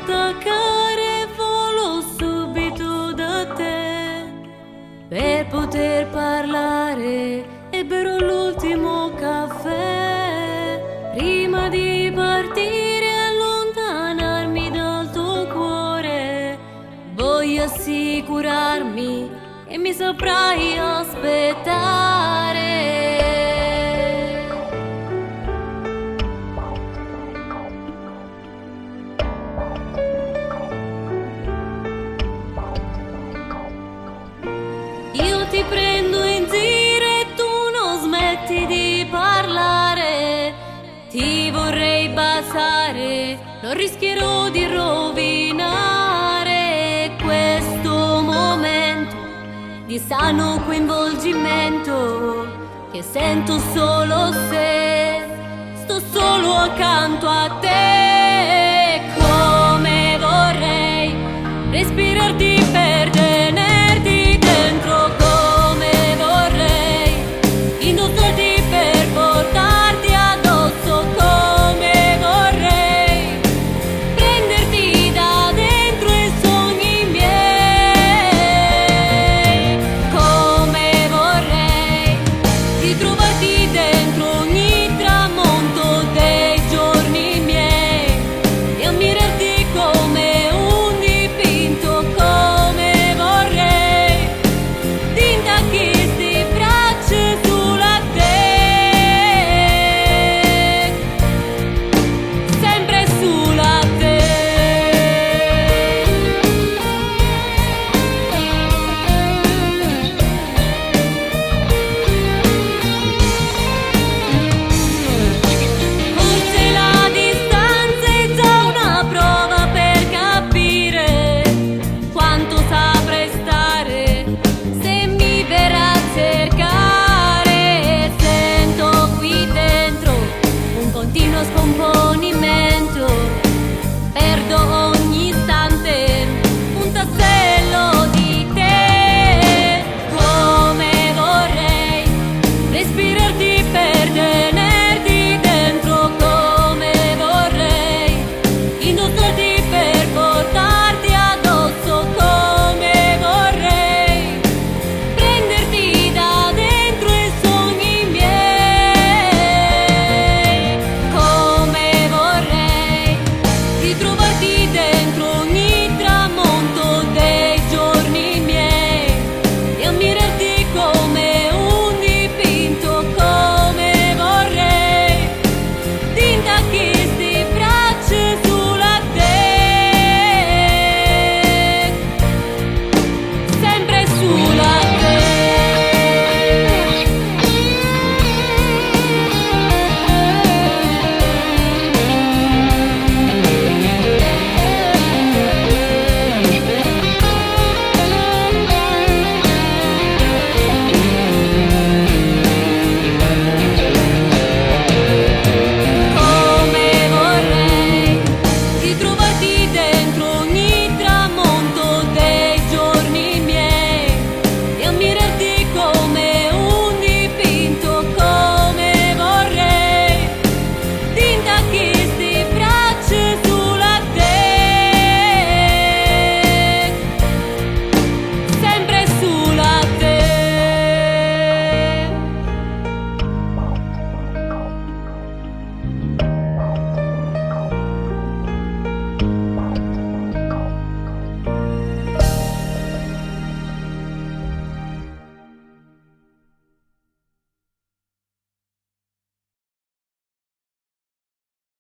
attaccare, volo subito da te per poter parlare. E berrò l'ultimo caffè prima di partire, allontanarmi dal tuo cuore. Voglio assicurarmi che mi saprai aspettare. Io ti prendo in giro e tu non smetti di parlare. Ti vorrei baciare, non rischierò di rovinare questo momento di sano coinvolgimento che sento solo se sto solo accanto a te. Come vorrei respirarti